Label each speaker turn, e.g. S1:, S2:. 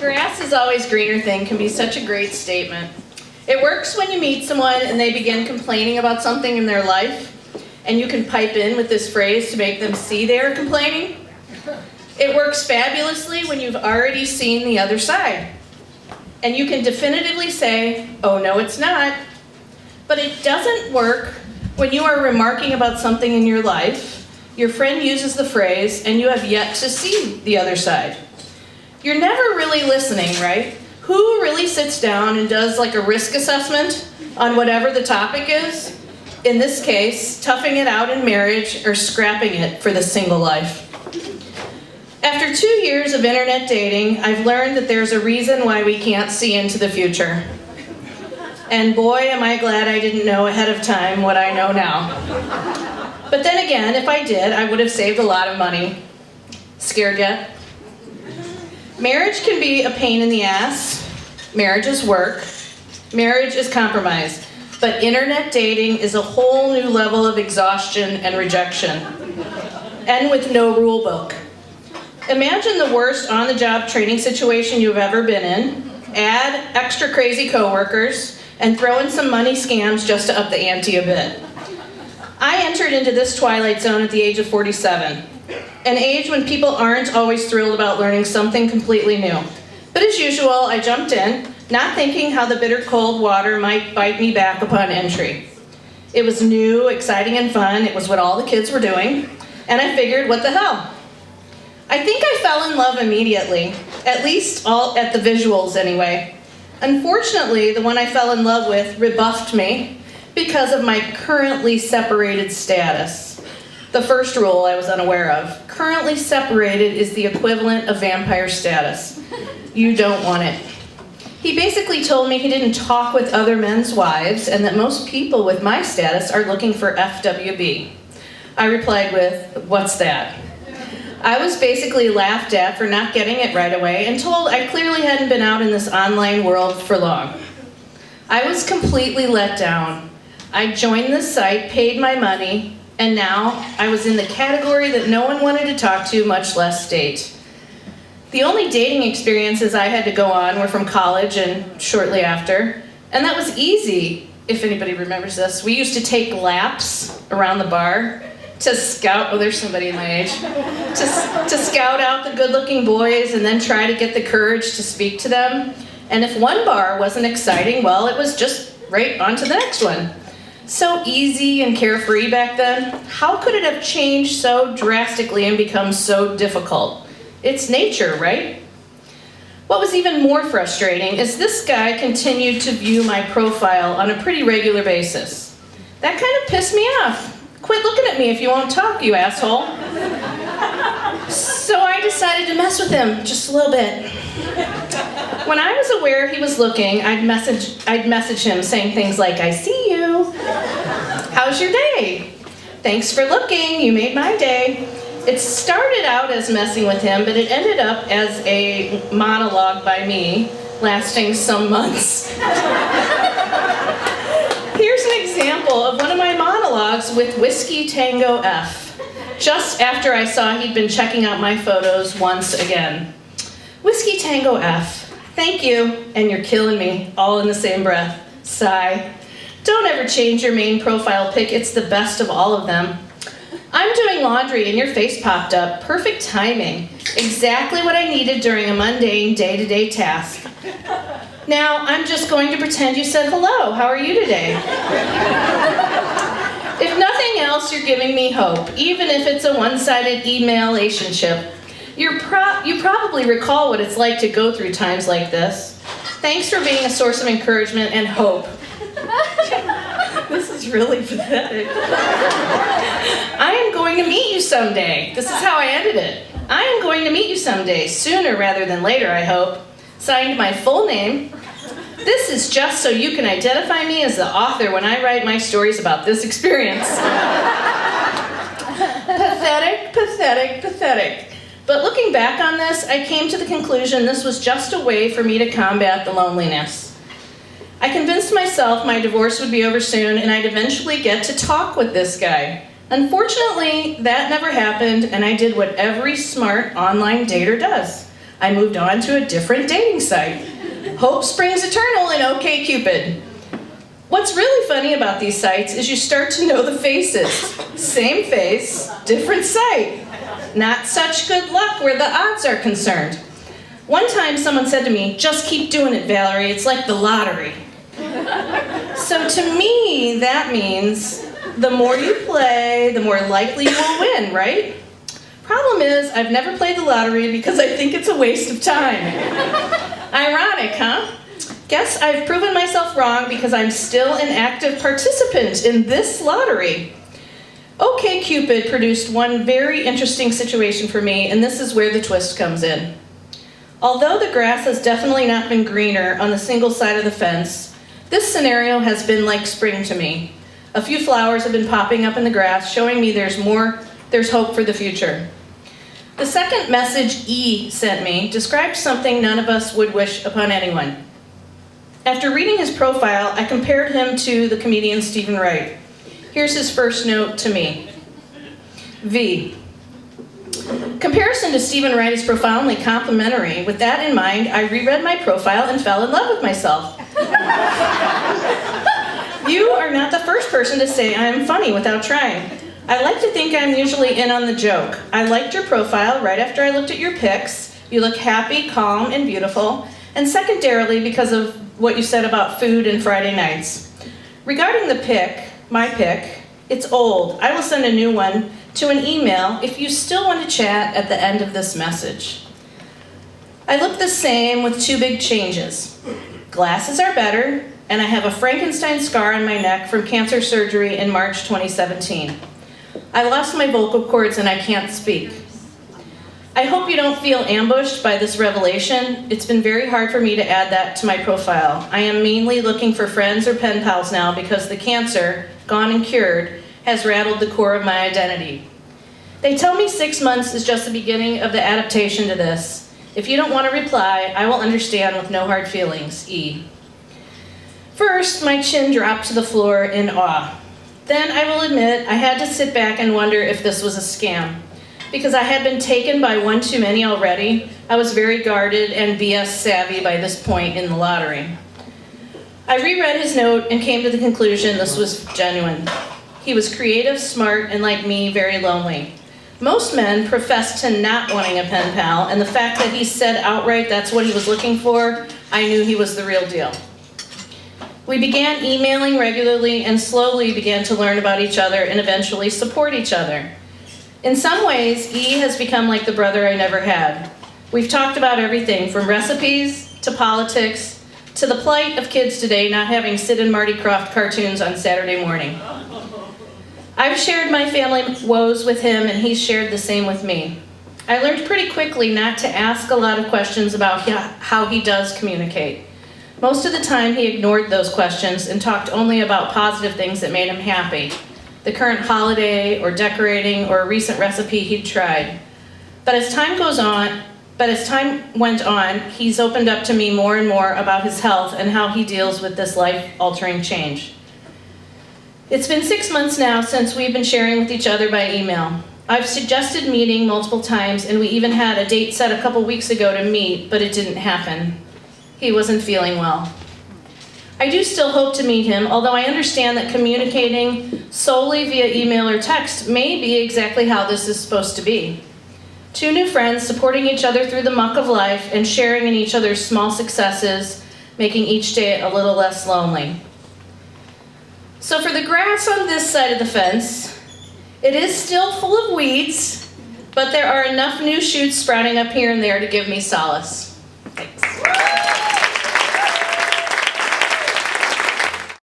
S1: Grass is always greener thing can be such a great statement. It works when you meet someone and they begin complaining about something in their life, and you can pipe in with this phrase to make them see they are complaining. It works fabulously when you've already seen the other side, and you can definitively say, "Oh no, it's not." But it doesn't work when you are remarking about something in your life, your friend uses the phrase, and you have yet to see the other side. You're never really listening, right? Who really sits down and does like a risk assessment on whatever the topic is? In this case, toughing it out in marriage or scrapping it for the single life. After 2 years of internet dating, I've learned that there's a reason why we can't see into the future. And boy, am I glad I didn't know ahead of time what I know now. But then again, if I did, I would have saved a lot of money. Scared yet? Marriage can be a pain in the ass. Marriage is work. Marriage is compromise. But internet dating is a whole new level of exhaustion and rejection. And with no rule book. Imagine the worst on-the-job training situation you've ever been in. Add extra crazy coworkers, and throw in some money scams just to up the ante a bit. I entered into this twilight zone at the age of 47. An age when people aren't always thrilled about learning something completely new. But as usual, I jumped in, not thinking how the bitter cold water might bite me back upon entry. It was new, exciting, and fun. It was what all the kids were doing. And I figured, what the hell? I think I fell in love immediately, at least all at the visuals anyway. Unfortunately, the one I fell in love with rebuffed me because of my currently separated status. The first rule I was unaware of. Currently separated is the equivalent of vampire status. You don't want it. He basically told me he didn't talk with other men's wives and that most people with my status are looking for FWB. I replied with, "What's that?" I was basically laughed at for not getting it right away and told I clearly hadn't been out in this online world for long. I was completely let down. I joined the site, paid my money, and now I was in the category that no one wanted to talk to, much less date. The only dating experiences I had to go on were from college and shortly after, and that was easy, if anybody remembers this. We used to take laps around the bar to scout, oh, there's somebody in my age, to scout out the good-looking boys and then try to get the courage to speak to them. And if one bar wasn't exciting, well, it was just right on to the next one. So easy and carefree back then. How could it have changed so drastically and become so difficult? It's nature, right? What was even more frustrating is this guy continued to view my profile on a pretty regular basis. That kind of pissed me off. Quit looking at me if you won't talk, you asshole. So I decided to mess with him just a little bit. When I was aware he was looking, I'd message him saying things like, "I see you. How's your day? Thanks for looking, you made my day." It started out as messing with him, but it ended up as a monologue by me, lasting some months. Here's an example of one of my monologues with Whiskey Tango F, just after I saw he'd been checking out my photos once again. "Whiskey Tango F, thank you, and you're killing me," all in the same breath. Sigh. "Don't ever change your main profile pic, it's the best of all of them." "I'm doing laundry and your face popped up. Perfect timing. Exactly what I needed during a mundane day-to-day task. Now, I'm just going to pretend you said hello. How are you today?" If nothing else, you're giving me hope, even if it's a one-sided email-ationship. You probably recall what it's like to go through times like this. Thanks for being a source of encouragement and hope. This is really pathetic. "I am going to meet you someday." This is how I ended it. "I am going to meet you someday, sooner rather than later, I hope." Signed, my full name. "This is just so you can identify me as the author when I write my stories about this experience." Pathetic, pathetic, pathetic. But looking back on this, I came to the conclusion this was just a way for me to combat the loneliness. I convinced myself my divorce would be over soon and I'd eventually get to talk with this guy. Unfortunately, that never happened, and I did what every smart online dater does. I moved on to a different dating site. Hope springs eternal in OkCupid. What's really funny about these sites is you start to know the faces. Same face, different site. Not such good luck where the odds are concerned. One time someone said to me, "Just keep doing it, Valerie, it's like the lottery." So to me, that means the more you play, the more likely you will win, right? Problem is, I've never played the lottery because I think it's a waste of time. Ironic, huh? Guess I've proven myself wrong because I'm still an active participant in this lottery. OkCupid produced one very interesting situation for me, and this is where the twist comes in. Although the grass has definitely not been greener on the single side of the fence, this scenario has been like spring to me. A few flowers have been popping up in the grass, showing me there's hope for the future. The second message E sent me described something none of us would wish upon anyone. After reading his profile, I compared him to the comedian Stephen Wright. Here's his first note to me. V. Comparison to Stephen Wright is profoundly complimentary. With that in mind, I reread my profile and fell in love with myself. You are not the first person to say I am funny without trying. I like to think I'm usually in on the joke. I liked your profile right after I looked at your pics. You look happy, calm, and beautiful. And secondarily, because of what you said about food and Friday nights. Regarding the pic, my pic, it's old. I will send a new one to an email if you still want to chat at the end of this message. I look the same with two big changes. Glasses are better, and I have a Frankenstein scar on my neck from cancer surgery in March 2017. I lost my vocal cords and I can't speak. I hope you don't feel ambushed by this revelation. It's been very hard for me to add that to my profile. I am mainly looking for friends or pen pals now because the cancer, gone and cured, has rattled the core of my identity. They tell me 6 months is just the beginning of the adaptation to this. If you don't want to reply, I will understand with no hard feelings, E. First, my chin dropped to the floor in awe. Then, I will admit, I had to sit back and wonder if this was a scam. Because I had been taken by one too many already, I was very guarded and BS savvy by this point in the lottery. I reread his note and came to the conclusion this was genuine. He was creative, smart, and like me, very lonely. Most men profess to not wanting a pen pal, and the fact that he said outright that's what he was looking for, I knew he was the real deal. We began emailing regularly and slowly began to learn about each other and eventually support each other. In some ways, E has become like the brother I never had. We've talked about everything from recipes to politics to the plight of kids today not having Sid and Marty Krofft cartoons on Saturday morning. I've shared my family woes with him and he's shared the same with me. I learned pretty quickly not to ask a lot of questions about how he does communicate. Most of the time he ignored those questions and talked only about positive things that made him happy. The current holiday or decorating or a recent recipe he'd tried. But as time went on, he's opened up to me more and more about his health and how he deals with this life-altering change. It's been 6 months now since we've been sharing with each other by email. I've suggested meeting multiple times and we even had a date set a couple weeks ago to meet, but it didn't happen. He wasn't feeling well. I do still hope to meet him, although I understand that communicating solely via email or text may be exactly how this is supposed to be. Two new friends supporting each other through the muck of life and sharing in each other's small successes, making each day a little less lonely. So for the grass on this side of the fence, it is still full of weeds, but there are enough new shoots sprouting up here and there to give me solace. Thanks.